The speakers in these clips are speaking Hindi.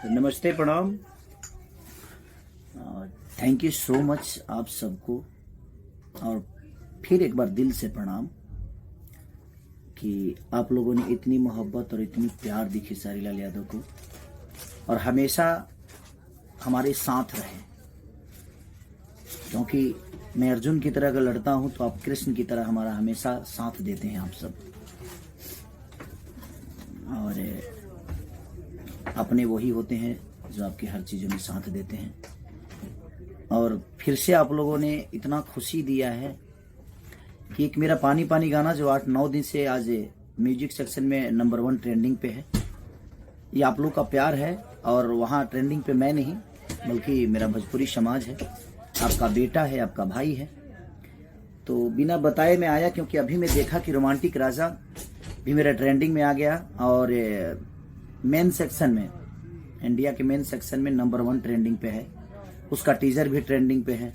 तो नमस्ते, प्रणाम। थैंक यू सो मच आप सबको, और फिर एक बार दिल से प्रणाम कि आप लोगों ने इतनी मोहब्बत और इतनी प्यार दी खेसारी लाल यादव को, और हमेशा हमारे साथ रहे। क्योंकि मैं अर्जुन की तरह अगर लड़ता हूं तो आप कृष्ण की तरह हमारा हमेशा साथ देते हैं आप सब, और अपने वही होते हैं जो आपकी हर चीज़ों में साथ देते हैं। और फिर से आप लोगों ने इतना खुशी दिया है कि एक मेरा पानी पानी गाना जो 8-9 दिन से आज म्यूजिक सेक्शन में नंबर 1 ट्रेंडिंग पे है, ये आप लोग का प्यार है। और वहाँ ट्रेंडिंग पे मैं नहीं बल्कि मेरा भोजपुरी समाज है, आपका बेटा है, आपका भाई है। तो बिना बताए मैं आया क्योंकि अभी मैं देखा कि रोमांटिक राजा भी मेरा ट्रेंडिंग में आ गया, और मेन सेक्शन में, इंडिया के मेन सेक्शन में नंबर 1 ट्रेंडिंग पे है, उसका टीजर भी ट्रेंडिंग पे है।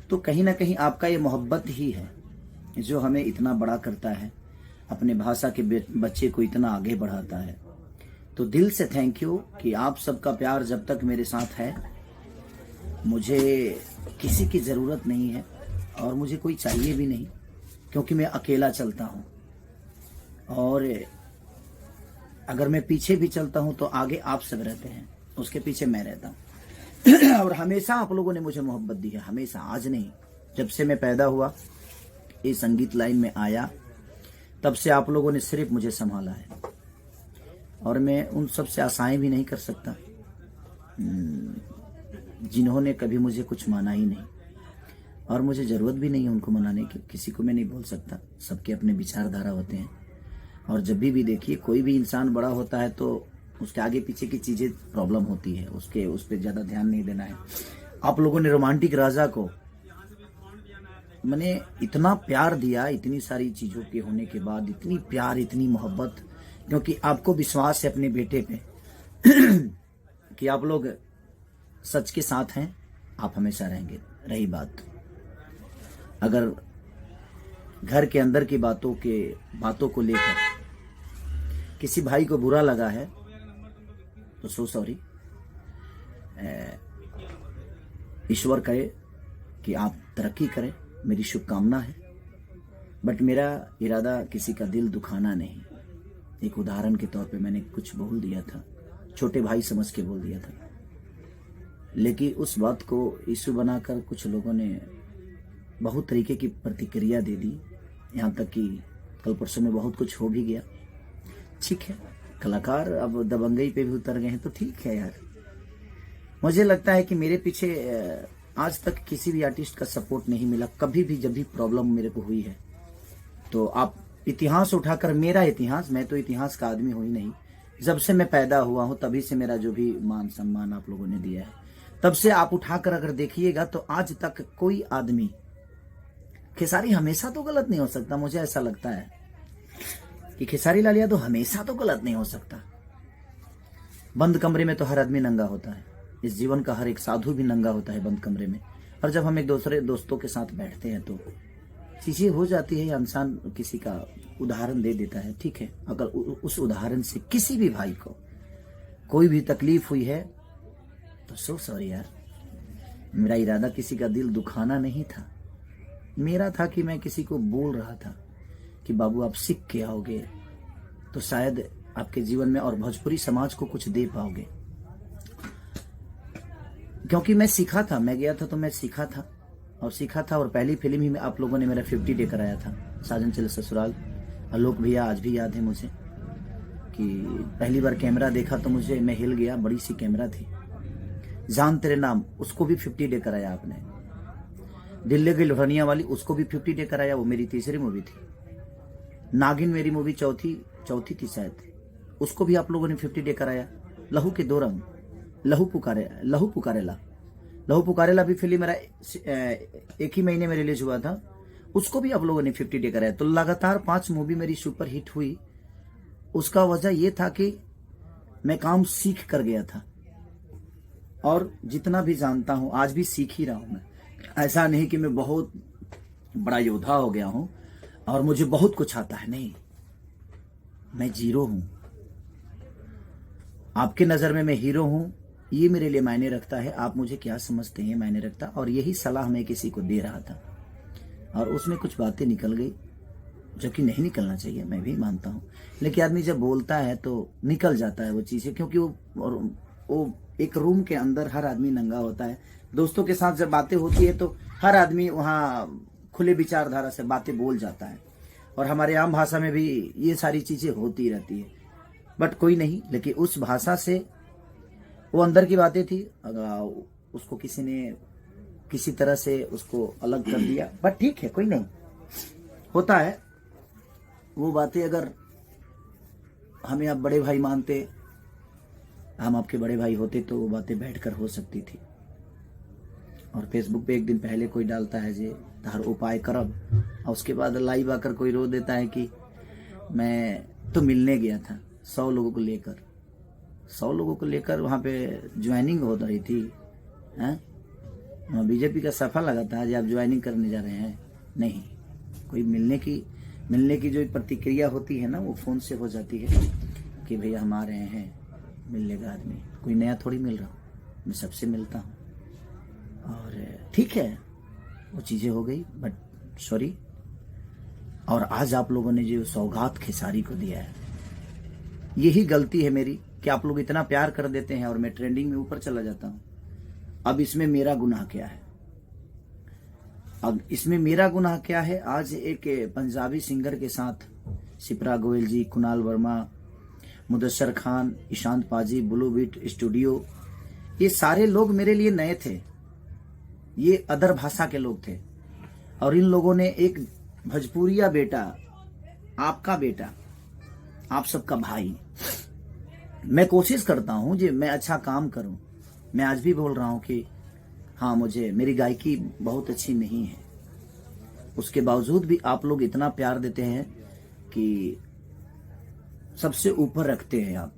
तो कहीं ना कहीं आपका ये मोहब्बत ही है जो हमें इतना बड़ा करता है, अपने भाषा के बच्चे को इतना आगे बढ़ाता है। तो दिल से थैंक यू कि आप सबका प्यार जब तक मेरे साथ है, मुझे किसी की ज़रूरत नहीं है और मुझे कोई चाहिए भी नहीं, क्योंकि मैं अकेला चलता हूँ। और अगर मैं पीछे भी चलता हूँ तो आगे आप सब रहते हैं, उसके पीछे मैं रहता हूँ। और हमेशा आप लोगों ने मुझे मोहब्बत दी है, हमेशा, आज नहीं, जब से मैं पैदा हुआ ये संगीत लाइन में आया तब से आप लोगों ने सिर्फ मुझे संभाला है। और मैं उन सब से आशाएं भी नहीं कर सकता जिन्होंने कभी मुझे कुछ माना ही नहीं, और मुझे ज़रूरत भी नहीं है उनको मनाने की। किसी को मैं नहीं बोल सकता, सबके अपने विचारधारा होते हैं। और जब भी देखिए कोई भी इंसान बड़ा होता है तो उसके आगे पीछे की चीज़ें प्रॉब्लम होती है, उस पर ज़्यादा ध्यान नहीं देना है। आप लोगों ने रोमांटिक राजा को मैंने इतना प्यार दिया, इतनी सारी चीज़ों के होने के बाद इतनी प्यार, इतनी मोहब्बत, क्योंकि आपको विश्वास है अपने बेटे पे कि आप लोग सच के साथ हैं, आप हमेशा रहेंगे। रही बात अगर घर के अंदर की बातों को लेकर किसी भाई को बुरा लगा है तो सो सॉरी। ईश्वर करे कि आप तरक्की करें, मेरी शुभकामना है। बट मेरा इरादा किसी का दिल दुखाना नहीं। एक उदाहरण के तौर पे मैंने कुछ बोल दिया था, छोटे भाई समझ के बोल दिया था, लेकिन उस बात को इशू बनाकर कुछ लोगों ने बहुत तरीके की प्रतिक्रिया दे दी। यहाँ तक कि कल परसों में बहुत कुछ हो भी गया। ठीक है, कलाकार अब दबंगई पे भी उतर गए हैं तो ठीक है यार। मुझे लगता है कि मेरे पीछे आज तक किसी भी आर्टिस्ट का सपोर्ट नहीं मिला कभी भी। जब भी प्रॉब्लम मेरे को हुई है तो आप इतिहास उठाकर, मेरा इतिहास, मैं तो इतिहास का आदमी हूँ ही नहीं। जब से मैं पैदा हुआ हूँ तभी से मेरा जो भी मान सम्मान आप लोगों ने दिया है, तब से आप उठाकर अगर देखिएगा तो आज तक कोई आदमी, खेसारी हमेशा तो गलत नहीं हो सकता। मुझे ऐसा लगता है कि खेसारी लाल यादव हमेशा तो गलत नहीं हो सकता। बंद कमरे में तो हर आदमी नंगा होता है, इस जीवन का हर एक साधु भी नंगा होता है बंद कमरे में। और जब हम एक दूसरे दोस्तों के साथ बैठते हैं तो चीजें हो जाती है। इंसान किसी का उदाहरण दे देता है, ठीक है, अगर उस उदाहरण से किसी भी भाई को कोई भी तकलीफ हुई है तो सो सॉरी यार। मेरा इरादा किसी का दिल दुखाना नहीं था। मेरा था कि मैं किसी को बोल रहा था कि बाबू आप सीख के आओगे तो शायद आपके जीवन में और भोजपुरी समाज को कुछ दे पाओगे। क्योंकि मैं सीखा था, मैं गया था तो मैं सीखा था और सीखा था। और पहली फिल्म ही में आप लोगों ने मेरा 50 डे कराया था, साजन चले ससुराल। आलोक भैया आज भी याद है मुझे कि पहली बार कैमरा देखा तो मैं हिल गया। बड़ी सी कैमरा थी। जान तेरे नाम, उसको भी 50 डे कराया आपने। दिल्ली की लोहनिया वाली, उसको भी 50 डे कराया, वो मेरी तीसरी मूवी थी। नागिन मेरी मूवी चौथी थी शायद, उसको भी आप लोगों ने 50 डे कराया। लहू के 2 रंग, लहू पुकारेला भी फिल्म मेरा एक ही महीने में रिलीज हुआ था, उसको भी आप लोगों ने 50 डे कराया। तो लगातार 5 मूवी मेरी सुपर हिट हुई। उसका वजह यह था कि मैं काम सीख कर गया था, और जितना भी जानता हूं आज भी सीख ही रहा हूं। मैं ऐसा नहीं कि मैं बहुत बड़ा योद्धा हो गया हूं और मुझे बहुत कुछ आता है, नहीं, मैं जीरो हूं। आपके नज़र में मैं हीरो हूँ, ये मेरे लिए मायने रखता है। आप मुझे क्या समझते हैं मायने रखता। और यही सलाह मैं किसी को दे रहा था और उसमें कुछ बातें निकल गई जो कि नहीं निकलना चाहिए, मैं भी मानता हूँ। लेकिन आदमी जब बोलता है तो निकल जाता है वो चीज़ें, क्योंकि वो एक रूम के अंदर हर आदमी नंगा होता है। दोस्तों के साथ जब बातें होती है तो हर आदमी वहाँ खुले विचारधारा से बातें बोल जाता है, और हमारे आम भाषा में भी ये सारी चीज़ें होती रहती है। बट कोई नहीं, लेकिन उस भाषा से वो अंदर की बातें थी, अगर उसको किसी ने किसी तरह से उसको अलग कर दिया, बट ठीक है, कोई नहीं, होता है वो बातें। अगर हमें आप बड़े भाई मानते, हम आपके बड़े भाई होते, तो वो बातें बैठकर हो सकती थी। और फेसबुक पे एक दिन पहले कोई डालता है जे हर उपाय करब, और उसके बाद लाइव आकर कोई रो देता है कि मैं तो मिलने गया था 100 लोगों को लेकर, 100 लोगों को लेकर वहाँ पे ज्वाइनिंग हो रही थी। हैं बीजेपी का सफा लगा था आज आप ज्वाइनिंग करने जा रहे हैं। नहीं, कोई मिलने की जो प्रतिक्रिया होती है ना, वो फ़ोन से हो जाती है कि भैया हम आ रहे हैं, मिल लेगा आदमी। कोई नया थोड़ी मिल रहा हूँ, मैं सबसे मिलता हूँ। और ठीक है, वो चीज़ें हो गई, बट सॉरी। और आज आप लोगों ने जो सौगात खेसारी को दिया है, यही गलती है मेरी कि आप लोग इतना प्यार कर देते हैं और मैं ट्रेंडिंग में ऊपर चला जाता हूँ। अब इसमें मेरा गुनाह क्या है? अब इसमें मेरा गुनाह क्या है? आज एक पंजाबी सिंगर के साथ शिप्रा गोयल जी, कुणाल वर्मा, मुदस्सर खान, ईशांत पाजी, ब्लू बीट स्टूडियो, ये सारे लोग मेरे लिए नए थे, ये अदर भाषा के लोग थे। और इन लोगों ने एक भोजपुरिया बेटा, आपका बेटा, आप सबका भाई, मैं कोशिश करता हूं कि मैं अच्छा काम करूं। मैं आज भी बोल रहा हूं कि हाँ, मुझे मेरी गायकी बहुत अच्छी नहीं है, उसके बावजूद भी आप लोग इतना प्यार देते हैं कि सबसे ऊपर रखते हैं। आप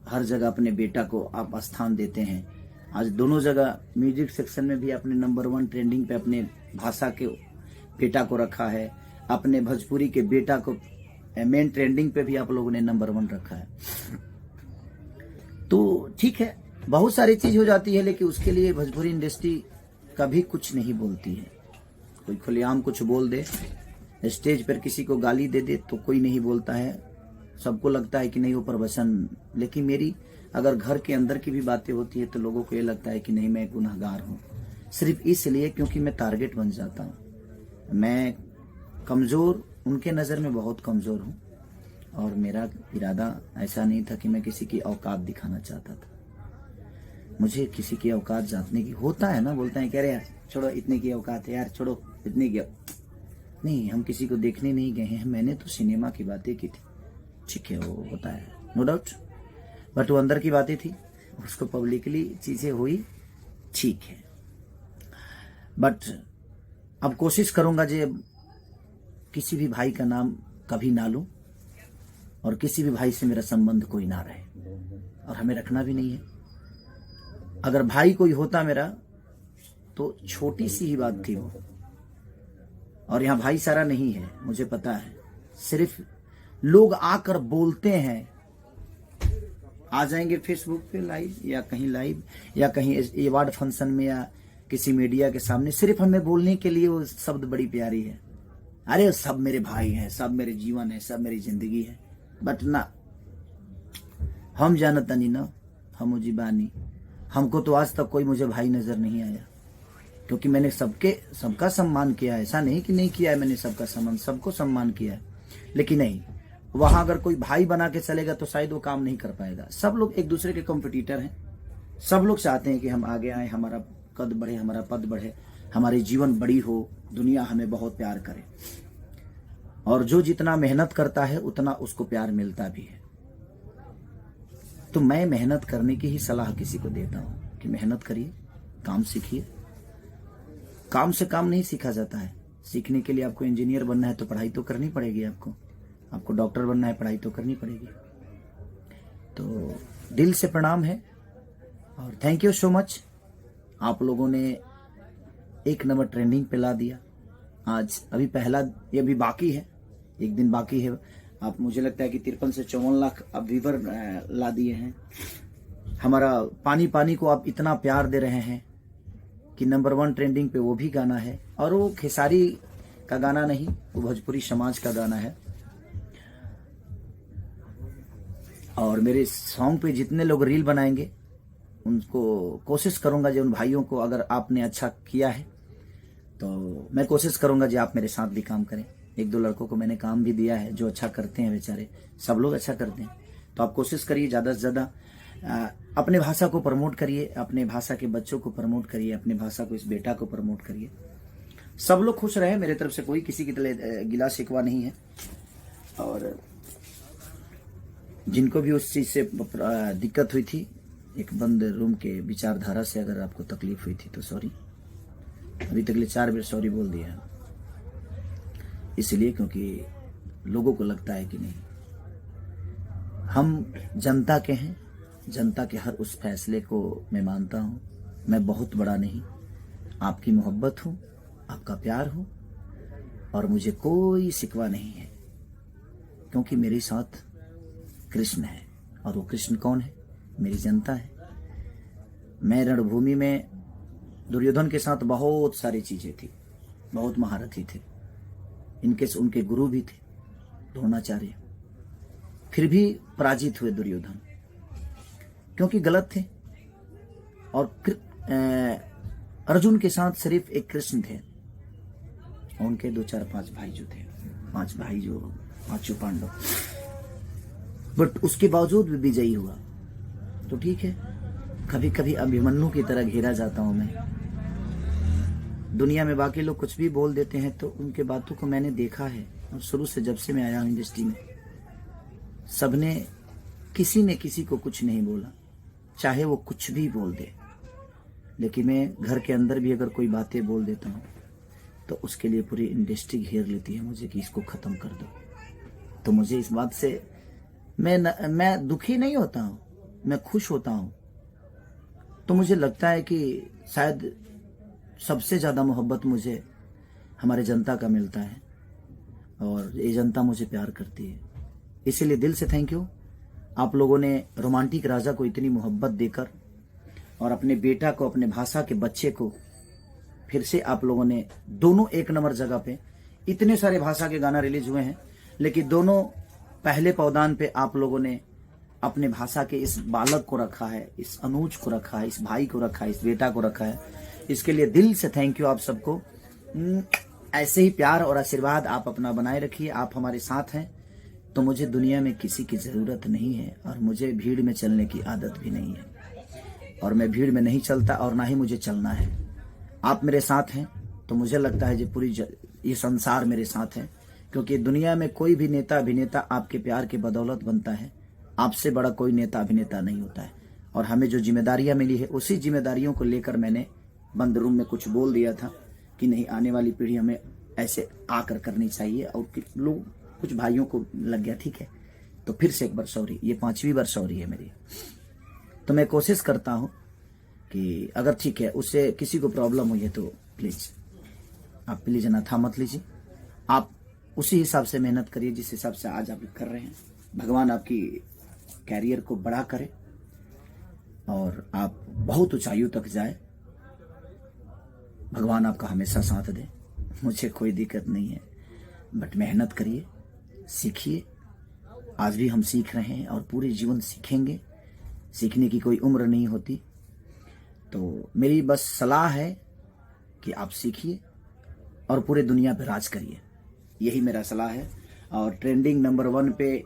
हर जगह अपने बेटा को आप स्थान देते हैं। आज दोनों जगह म्यूजिक सेक्शन में भी आपने नंबर 1 ट्रेंडिंग पे अपने भाषा के बेटा को रखा है, अपने भोजपुरी के बेटा को मेन ट्रेंडिंग पे भी आप लोगों ने नंबर 1 रखा है। तो ठीक है, बहुत सारी चीज हो जाती है, लेकिन उसके लिए भोजपुरी इंडस्ट्री कभी कुछ नहीं बोलती है। कोई खुलेआम कुछ बोल दे, स्टेज पर किसी को गाली दे दे तो कोई नहीं बोलता है, सबको लगता है कि नहीं वो प्रवचन। लेकिन मेरी अगर घर के अंदर की भी बातें होती है तो लोगों को ये लगता है कि नहीं, मैं गुनहगार हूँ, सिर्फ इसलिए क्योंकि मैं टारगेट बन जाता हूँ। मैं कमज़ोर, उनके नज़र में बहुत कमज़ोर हूँ, और मेरा इरादा ऐसा नहीं था कि मैं किसी की औकात दिखाना चाहता था। मुझे किसी की औकात जातने की होता है ना, बोलते हैं कह रहे यार छोड़ो, इतने की औकात है यार, छोड़ो इतने की। नहीं, हम किसी को देखने नहीं गए हैं, मैंने तो सिनेमा की बातें की थी, ठीक है, वो होता है, नो डाउट, बट वो अंदर की बातें थी, उसको पब्लिकली चीज़ें हुई, ठीक है। बट अब कोशिश करूंगा जे किसी भी भाई का नाम कभी ना लूं, और किसी भी भाई से मेरा संबंध कोई ना रहे, और हमें रखना भी नहीं है। अगर भाई कोई होता मेरा तो छोटी सी ही बात थी वो, और यहाँ भाई सारा नहीं है, मुझे पता है। सिर्फ लोग आकर बोलते हैं, आ जाएंगे फेसबुक पे लाइव या कहीं लाइव या कहीं अवार्ड फंक्शन में या किसी मीडिया के सामने, सिर्फ हमें बोलने के लिए वो शब्द बड़ी प्यारी है, अरे सब मेरे भाई हैं, सब मेरे जीवन है, सब मेरी जिंदगी है। बट ना, हम जानता नहीं ना, हम जीवानी, हमको तो आज तक कोई मुझे भाई नजर नहीं आया, क्योंकि मैंने सबका सम्मान किया है। ऐसा नहीं कि नहीं किया है, मैंने सबको सम्मान किया है। लेकिन नहीं, वहां अगर कोई भाई बना के चलेगा तो शायद वो काम नहीं कर पाएगा। सब लोग एक दूसरे के कॉम्पिटिटर हैं, सब लोग चाहते हैं कि हम आगे आए, हमारा कद बढ़े, हमारा पद बढ़े, हमारी जीवन बड़ी हो, दुनिया हमें बहुत प्यार करे। और जो जितना मेहनत करता है उतना उसको प्यार मिलता भी है। तो मैं मेहनत करने की ही सलाह किसी को देता हूं कि मेहनत करिए, काम सीखिए। काम से काम नहीं सीखा जाता है, सीखने के लिए आपको इंजीनियर बनना है तो पढ़ाई तो करनी पड़ेगी, आपको डॉक्टर बनना है, पढ़ाई तो करनी पड़ेगी। तो दिल से प्रणाम है और थैंक यू सो मच। आप लोगों ने 1 नंबर ट्रेंडिंग पे ला दिया। आज अभी पहला, ये अभी बाकी है, 1 दिन बाकी है। आप, मुझे लगता है कि 53 से 54 लाख अब व्यूवर ला दिए हैं। हमारा पानी पानी को आप इतना प्यार दे रहे हैं कि नंबर 1 ट्रेंडिंग पे वो भी गाना है, और वो खेसारी का गाना नहीं, वो भोजपुरी समाज का गाना है। और मेरे सॉन्ग पे जितने लोग रील बनाएंगे उनको कोशिश करूंगा जो उन भाइयों को, अगर आपने अच्छा किया है तो मैं कोशिश करूंगा जो आप मेरे साथ भी काम करें। 1-2 लड़कों को मैंने काम भी दिया है जो अच्छा करते हैं, बेचारे सब लोग अच्छा करते हैं। तो आप कोशिश करिए ज़्यादा से ज़्यादा अपने भाषा को प्रमोट करिए, अपने भाषा के बच्चों को प्रमोट करिए, अपने भाषा को, इस बेटा को प्रमोट करिए। सब लोग खुश रहे, मेरे तरफ से कोई किसी की तरह गिला शिकवा नहीं है। और जिनको भी उस चीज़ से दिक्कत हुई थी, एक बंद रूम के विचारधारा से अगर आपको तकलीफ हुई थी तो सॉरी। अभी तक 4 बार सॉरी बोल दिया, इसलिए क्योंकि लोगों को लगता है कि नहीं, हम जनता के हैं, जनता के हर उस फैसले को मैं मानता हूँ। मैं बहुत बड़ा नहीं, आपकी मोहब्बत हूँ, आपका प्यार हूँ, और मुझे कोई शिकवा नहीं है, क्योंकि मेरे साथ कृष्ण है। और वो कृष्ण कौन है? मेरी जनता है। मैं रणभूमि में दुर्योधन के साथ बहुत सारी चीजें थी, बहुत महारथी थे, उनके गुरु भी थे द्रोणाचार्य, फिर भी पराजित हुए दुर्योधन, क्योंकि गलत थे। और अर्जुन के साथ सिर्फ एक कृष्ण थे, उनके 2, 4, 5 भाई जो थे, 5 भाई जो 5 पांडव, बट उसके बावजूद भी विजयी हुआ। तो ठीक है, कभी कभी अभिमन्यु की तरह घेरा जाता हूं मैं। दुनिया में बाकी लोग कुछ भी बोल देते हैं, तो उनके बातों को मैंने देखा है, और शुरू से जब से मैं आया हूं इंडस्ट्री में, सबने, किसी ने किसी को कुछ नहीं बोला, चाहे वो कुछ भी बोल दे। लेकिन मैं घर के अंदर भी अगर कोई बातें बोल देता हूँ तो उसके लिए पूरी इंडस्ट्री घेर लेती है मुझे कि इसको ख़त्म कर दो। तो मुझे इस बात से मैं दुखी नहीं होता हूँ, मैं खुश होता हूँ। तो मुझे लगता है कि शायद सबसे ज़्यादा मोहब्बत मुझे हमारे जनता का मिलता है, और ये जनता मुझे प्यार करती है। इसीलिए दिल से थैंक यू। आप लोगों ने रोमांटिक राजा को इतनी मोहब्बत देकर, और अपने बेटा को, अपने भाषा के बच्चे को फिर से आप लोगों ने, दोनों 1 नंबर जगह पे, इतने सारे भाषा के गाना रिलीज हुए हैं, लेकिन दोनों पहले पौदान पे आप लोगों ने अपने भाषा के इस बालक को रखा है, इस अनुज को रखा है, इस भाई को रखा है, इस बेटा को रखा है। इसके लिए दिल से थैंक यू आप सबको। ऐसे ही प्यार और आशीर्वाद आप अपना बनाए रखिए। आप हमारे साथ हैं तो मुझे दुनिया में किसी की ज़रूरत नहीं है, और मुझे भीड़ में चलने की आदत भी नहीं है, और मैं भीड़ में नहीं चलता, और ना ही मुझे चलना है। आप मेरे साथ हैं तो मुझे लगता है पूरी ये संसार मेरे साथ है, क्योंकि दुनिया में कोई भी नेता अभिनेता आपके प्यार के बदौलत बनता है। आपसे बड़ा कोई नेता अभिनेता नहीं होता है। और हमें जो जिम्मेदारियां मिली है, उसी जिम्मेदारियों को लेकर मैंने बंद रूम में कुछ बोल दिया था कि नहीं, आने वाली पीढ़ी हमें ऐसे आकर करनी चाहिए, और लोग, कुछ भाइयों को लग गया, ठीक है, तो फिर से एक बार सॉरी। ये 5वीं बार सॉरी है मेरी। तो मैं कोशिश करता हूँ कि अगर ठीक है, उससे किसी को प्रॉब्लम हुई है तो प्लीज़ आप प्लीज़ अनाथा मत लीजिए। आप उसी हिसाब से मेहनत करिए जिस हिसाब से आज आप कर रहे हैं। भगवान आपकी कैरियर को बड़ा करे और आप बहुत ऊंचाइयों तक जाए। भगवान आपका हमेशा साथ दे। मुझे कोई दिक्कत नहीं है, बट मेहनत करिए, सीखिए। आज भी हम सीख रहे हैं और पूरे जीवन सीखेंगे। सीखने की कोई उम्र नहीं होती। तो मेरी बस सलाह है कि आप सीखिए और पूरे दुनिया पे राज करिए, यही मेरा सलाह है। और ट्रेंडिंग नंबर 1 पे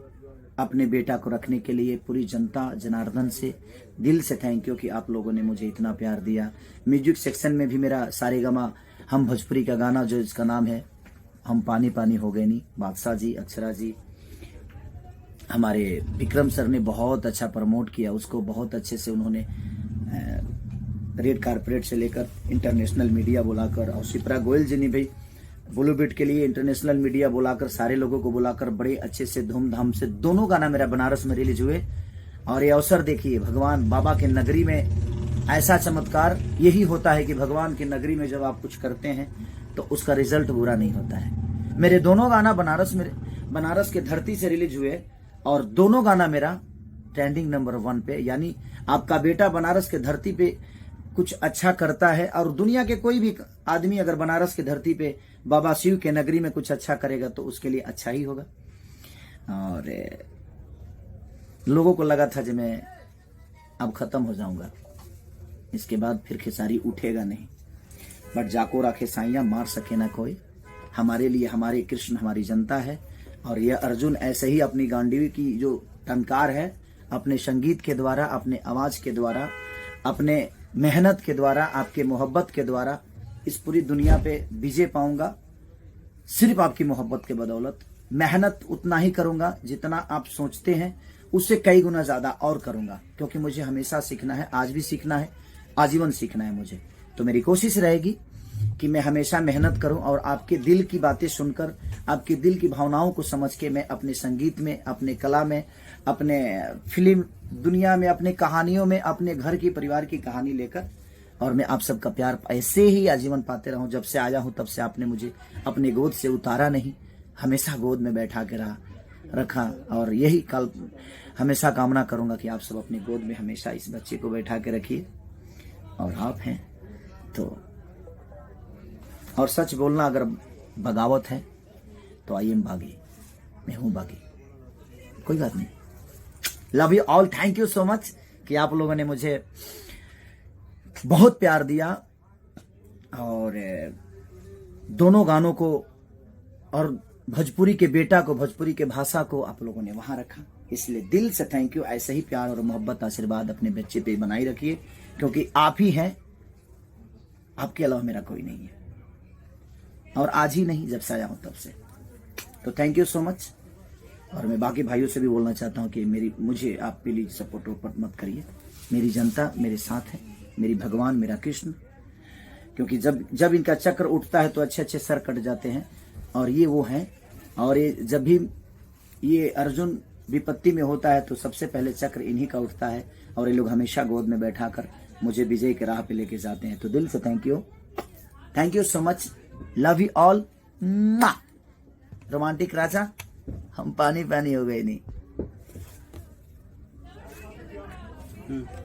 अपने बेटा को रखने के लिए पूरी जनता जनार्दन से दिल से थैंक यू कि आप लोगों ने मुझे इतना प्यार दिया। म्यूजिक सेक्शन में भी मेरा सारेगामा हम भोजपुरी का गाना जो इसका नाम है हम पानी पानी हो गए नी, बादशाह जी, अक्षरा जी, हमारे विक्रम सर ने बहुत अच्छा प्रमोट किया उसको। बहुत अच्छे से उन्होंने रेड कारपेट से लेकर इंटरनेशनल मीडिया बुलाकर, और शिप्रा गोयल जी ने भी बॉलीवुड के लिए इंटरनेशनल मीडिया बुलाकर, सारे लोगों को बुलाकर बड़े अच्छे से धूमधाम से दोनों गाना मेरा बनारस में रिलीज हुए। और ये अवसर देखिए, भगवान बाबा के नगरी में ऐसा चमत्कार यही होता है कि भगवान की नगरी में जब आप कुछ करते हैं तो उसका रिजल्ट बुरा नहीं होता है। मेरे दोनों गाना बनारस के धरती से रिलीज हुए और दोनों गाना मेरा ट्रेंडिंग नंबर 1 पे, यानी आपका बेटा बनारस के धरती पे कुछ अच्छा करता है, और दुनिया के कोई भी आदमी अगर बनारस की धरती पे बाबा शिव के नगरी में कुछ अच्छा करेगा तो उसके लिए अच्छा ही होगा। और लोगों को लगा था कि मैं अब खत्म हो जाऊंगा, इसके बाद फिर खेसारी उठेगा नहीं, बट जाको राखे साइया मार सके ना कोई। हमारे लिए हमारे कृष्ण हमारी जनता है, और यह अर्जुन ऐसे ही अपनी गांडीवी की जो टंकार है, अपने संगीत के द्वारा, अपने आवाज के द्वारा, अपने मेहनत के द्वारा, आपके मोहब्बत के द्वारा इस पूरी दुनिया पे विजय पाऊंगा। सिर्फ आपकी मोहब्बत के बदौलत मेहनत उतना ही करूंगा जितना आप सोचते हैं, उससे कई गुना ज्यादा और करूंगा, क्योंकि मुझे हमेशा सीखना है, आज भी सीखना है, आजीवन सीखना है मुझे। तो मेरी कोशिश रहेगी कि मैं हमेशा मेहनत करूं, और आपके दिल की बातें सुनकर, आपके दिल की भावनाओं को समझ के मैं अपने संगीत में, अपने कला में, अपने फिल्म दुनिया में, अपने कहानियों में, अपने घर की परिवार की कहानी लेकर, और मैं आप सबका प्यार ऐसे ही आजीवन पाते रहूं। जब से आया हूं तब से आपने मुझे अपने गोद से उतारा नहीं, हमेशा गोद में बैठा के रखा, और यही कल हमेशा कामना करूंगा कि आप सब अपनी गोद में हमेशा इस बच्चे को बैठा के रखिए। और आप हैं तो, और सच बोलना अगर बगावत है तो आई एम बागी, मैं हूं बागी, कोई बात नहीं। Love you all, thank you so much कि आप लोगों ने मुझे बहुत प्यार दिया, और दोनों गानों को और भोजपुरी के बेटा को, भोजपुरी के भाषा को आप लोगों ने वहां रखा, इसलिए दिल से थैंक यू। ऐसे ही प्यार और मोहब्बत, आशीर्वाद अपने बच्चे पे बनाई रखिए, क्योंकि आप ही हैं, आपके अलावा मेरा कोई नहीं है, और आज ही नहीं, जब से आया हूं तब से। तो थैंक यू सो मच। और मैं बाकी भाइयों से भी बोलना चाहता हूं कि मुझे आप प्लीज सपोर्ट वोपोर्ट मत करिए। मेरी जनता मेरे साथ है, मेरी भगवान, मेरा कृष्ण, क्योंकि जब इनका चक्र उठता है तो अच्छे अच्छे सर कट जाते हैं, और ये वो हैं। और ये जब भी ये अर्जुन विपत्ति में होता है तो सबसे पहले चक्र इन्हीं का उठता है, और ये लोग हमेशा गोद में बैठाकर मुझे विजय के राह पे लेके जाते हैं। तो दिल से thank you so much, love you all. Romantic Raja, हम पानी पानी हो गए नहीं।